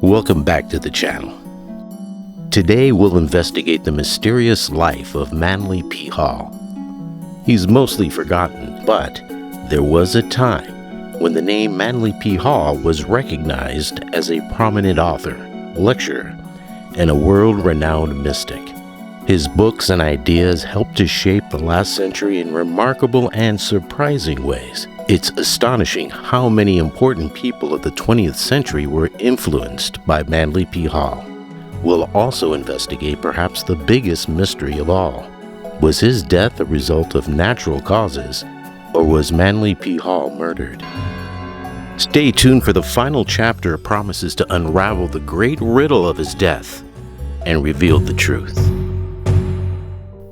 Welcome back to the channel. Today we'll investigate the mysterious life of Manly P. Hall. He's mostly forgotten, but there was a time when the name Manly P. Hall was recognized as a prominent author, lecturer, and a world-renowned mystic. His books and ideas helped to shape the last century in remarkable and surprising ways. It's astonishing how many important people of the 20th century were influenced by Manly P. Hall. We'll also investigate perhaps the biggest mystery of all. Was his death a result of natural causes, or was Manly P. Hall murdered? Stay tuned for the final chapter promises to unravel the great riddle of his death and reveal the truth.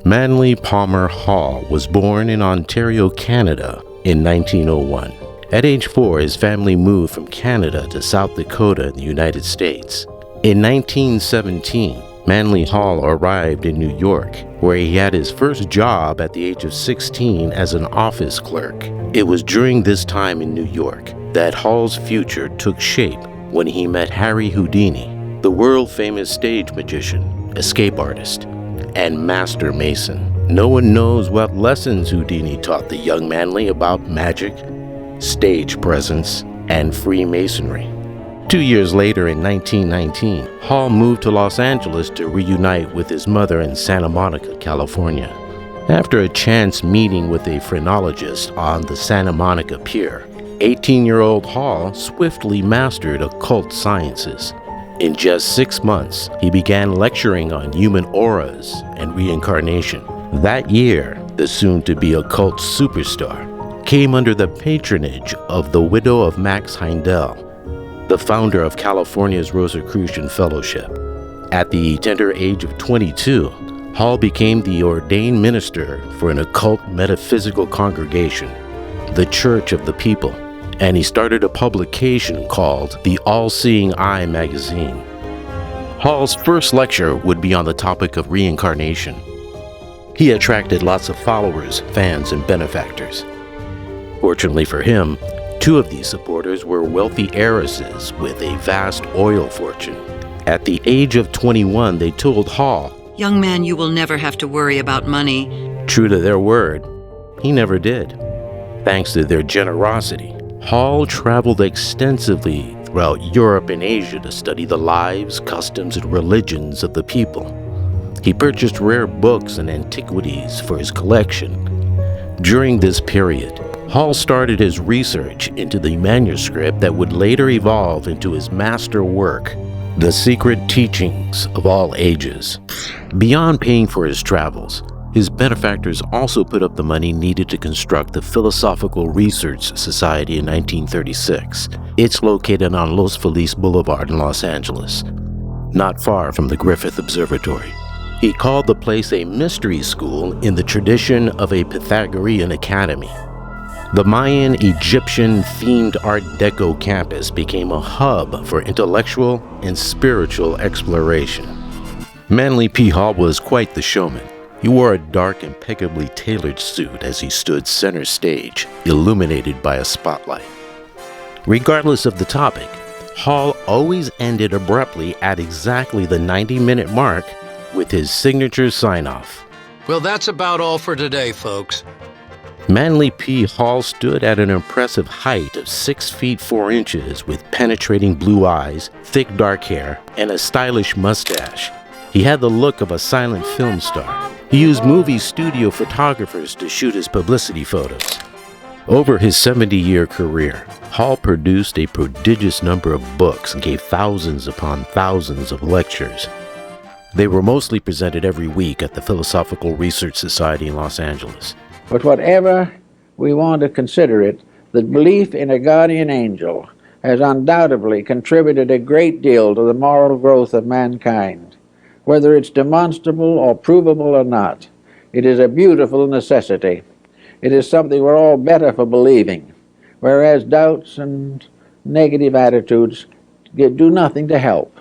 Manly Palmer Hall was born in Ontario, Canada in 1901. At age 4, his family moved from Canada to South Dakota in the United States. In 1917, Manly Hall arrived in New York, where he had his first job at the age of 16 as an office clerk. It was during this time in New York that Hall's future took shape when he met Harry Houdini, the world-famous stage magician, escape artist, and master mason. No one knows what lessons Houdini taught the young Manly about magic, stage presence, and Freemasonry. 2 years later, in 1919, Hall moved to Los Angeles to reunite with his mother in Santa Monica, California. After a chance meeting with a phrenologist on the Santa Monica Pier, 18-year-old Hall swiftly mastered occult sciences. In just 6 months, he began lecturing on human auras and reincarnation. That year, the soon-to-be occult superstar came under the patronage of the widow of Max Heindel, the founder of California's Rosicrucian Fellowship. At the tender age of 22, Hall became the ordained minister for an occult metaphysical congregation, the Church of the People, and he started a publication called the All-Seeing Eye magazine. Hall's first lecture would be on the topic of reincarnation. He attracted lots of followers, fans, and benefactors. Fortunately for him, 2 of these supporters were wealthy heiresses with a vast oil fortune. At the age of 21, they told Hall, "Young man, you will never have to worry about money." True to their word, he never did. Thanks to their generosity, Hall traveled extensively throughout Europe and Asia to study the lives, customs, and religions of the people. He purchased rare books and antiquities for his collection. During this period, Hall started his research into the manuscript that would later evolve into his master work, The Secret Teachings of All Ages. Beyond paying for his travels, his benefactors also put up the money needed to construct the Philosophical Research Society in 1936. It's located on Los Feliz Boulevard in Los Angeles, not far from the Griffith Observatory. He called the place a mystery school in the tradition of a Pythagorean academy. The Mayan Egyptian-themed Art Deco campus became a hub for intellectual and spiritual exploration. Manly P. Hall was quite the showman. He wore a dark, impeccably tailored suit as he stood center stage, illuminated by a spotlight. Regardless of the topic, Hall always ended abruptly at exactly the 90-minute mark with his signature sign-off. Well, that's about all for today, folks. Manly P. Hall stood at an impressive height of 6 feet 4 inches with penetrating blue eyes, thick dark hair, and a stylish mustache. He had the look of a silent film star. He used movie studio photographers to shoot his publicity photos. Over his 70-year career, Hall produced a prodigious number of books and gave thousands upon thousands of lectures. They were mostly presented every week at the Philosophical Research Society in Los Angeles. But whatever we want to consider it, the belief in a guardian angel has undoubtedly contributed a great deal to the moral growth of mankind. Whether it's demonstrable or provable or not, it is a beautiful necessity. It is something we're all better for believing, whereas doubts and negative attitudes do nothing to help.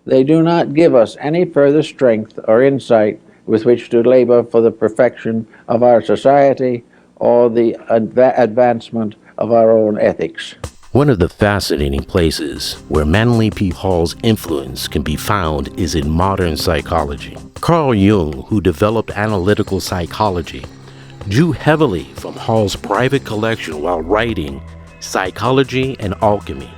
They do not give us any further strength or insight with which to labor for the perfection of our society or the advancement of our own ethics. One of the fascinating places where Manly P. Hall's influence can be found is in modern psychology. Carl Jung, who developed analytical psychology, drew heavily from Hall's private collection while writing Psychology and Alchemy.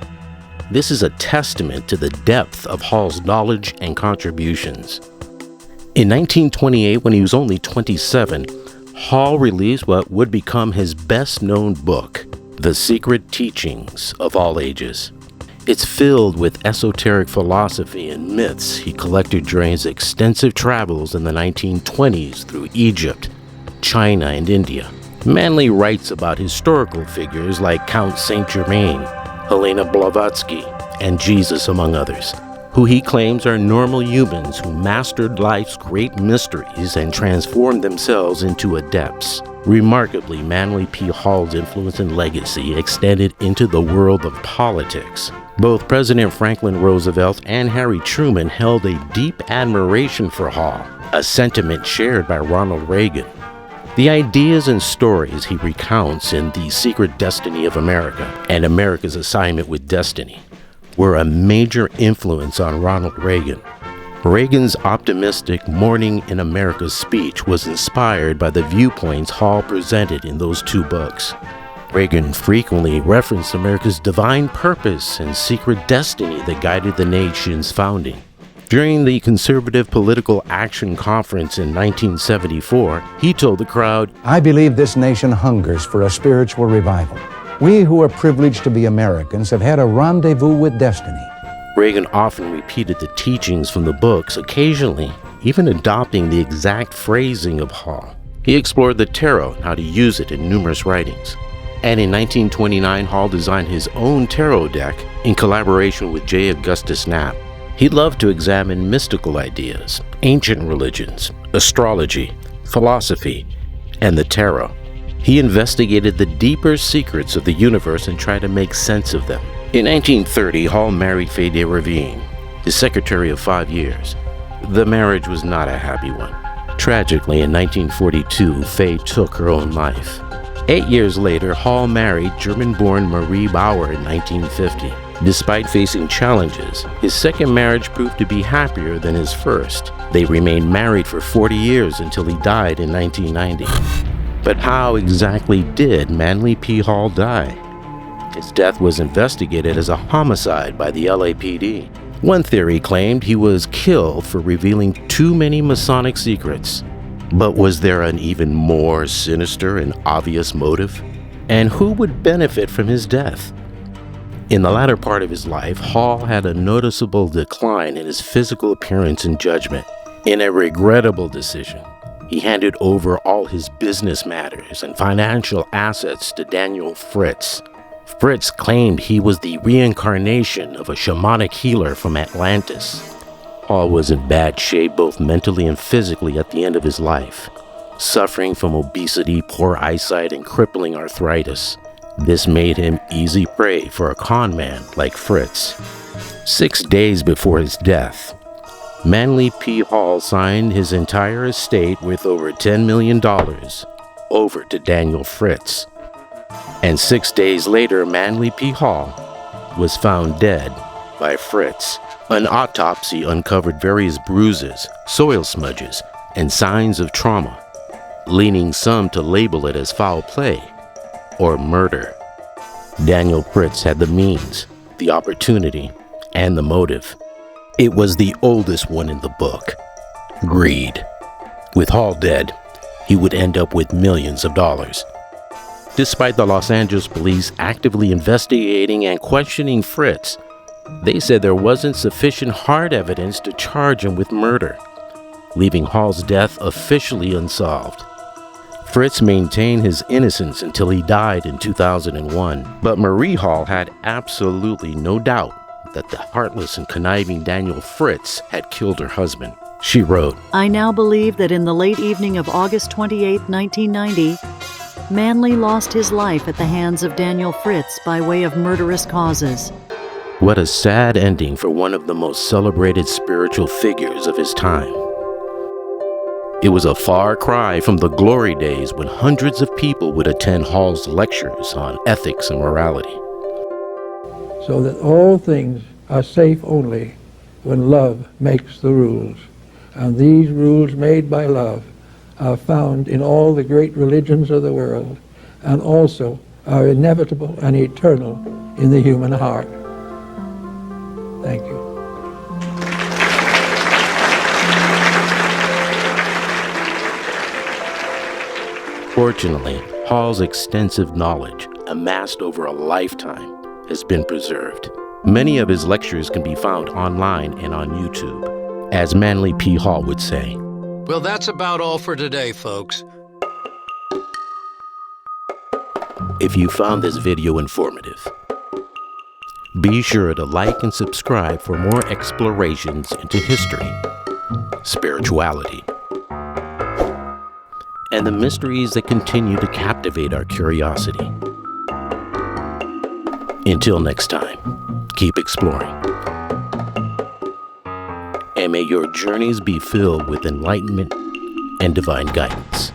This is a testament to the depth of Hall's knowledge and contributions. In 1928, when he was only 27, Hall released what would become his best-known book, The Secret Teachings of All Ages. It's filled with esoteric philosophy and myths he collected during his extensive travels in the 1920s through Egypt, China, and India. Manly writes about historical figures like Count Saint-Germain, Helena Blavatsky, and Jesus, among others, who he claims are normal humans who mastered life's great mysteries and transformed themselves into adepts. Remarkably, Manly P. Hall's influence and legacy extended into the world of politics. Both President Franklin Roosevelt and Harry Truman held a deep admiration for Hall, a sentiment shared by Ronald Reagan. The ideas and stories he recounts in The Secret Destiny of America and America's Assignment with Destiny were a major influence on Ronald Reagan. Reagan's optimistic Morning in America speech was inspired by the viewpoints Hall presented in those two books. Reagan frequently referenced America's divine purpose and secret destiny that guided the nation's founding. During the Conservative Political Action Conference in 1974, he told the crowd, "I believe this nation hungers for a spiritual revival. We who are privileged to be Americans have had a rendezvous with destiny." Reagan often repeated the teachings from the books, occasionally even adopting the exact phrasing of Hall. He explored the tarot and how to use it in numerous writings. And in 1929, Hall designed his own tarot deck in collaboration with J. Augustus Knapp. He loved to examine mystical ideas, ancient religions, astrology, philosophy, and the tarot. He investigated the deeper secrets of the universe and tried to make sense of them. In 1930, Hall married Faye de Ravine, his secretary of 5 years. The marriage was not a happy one. Tragically, in 1942, Faye took her own life. 8 years later, Hall married German-born Marie Bauer in 1950. Despite facing challenges, his second marriage proved to be happier than his first. They remained married for 40 years until he died in 1990. But how exactly did Manly P. Hall die? His death was investigated as a homicide by the LAPD. One theory claimed he was killed for revealing too many Masonic secrets. But was there an even more sinister and obvious motive? And who would benefit from his death? In the latter part of his life, Hall had a noticeable decline in his physical appearance and judgment. In a regrettable decision, he handed over all his business matters and financial assets to Daniel Fritz. Fritz claimed he was the reincarnation of a shamanic healer from Atlantis. Hall was in bad shape both mentally and physically at the end of his life, suffering from obesity, poor eyesight, and crippling arthritis. This made him easy prey for a con man like Fritz. 6 days before his death, Manly P. Hall signed his entire estate worth over $10 million over to Daniel Fritz. And 6 days later, Manly P. Hall was found dead by Fritz. An autopsy uncovered various bruises, soil smudges, and signs of trauma, leading some to label it as foul play or murder. Daniel Fritz had the means, the opportunity, and the motive. It was the oldest one in the book: greed. With Hall dead, he would end up with millions of dollars. Despite the Los Angeles police actively investigating and questioning Fritz, they said there wasn't sufficient hard evidence to charge him with murder, leaving Hall's death officially unsolved. Fritz maintained his innocence until he died in 2001, but Marie Hall had absolutely no doubt that the heartless and conniving Daniel Fritz had killed her husband. She wrote, "I now believe that in the late evening of August 28, 1990, Manly lost his life at the hands of Daniel Fritz by way of murderous causes." What a sad ending for one of the most celebrated spiritual figures of his time. It was a far cry from the glory days when hundreds of people would attend Hall's lectures on ethics and morality. so that all things are safe only when love makes the rules. And these rules made by love are found in all the great religions of the world, and also are inevitable and eternal in the human heart. Thank you. Fortunately, Hall's extensive knowledge, amassed over a lifetime, has been preserved. Many of his lectures can be found online and on YouTube. As Manly P. Hall would say, Well, that's about all for today, folks. if you found this video informative, be sure to like and subscribe for more explorations into history, spirituality, and the mysteries that continue to captivate our curiosity. Until next time, keep exploring. And may your journeys be filled with enlightenment and divine guidance.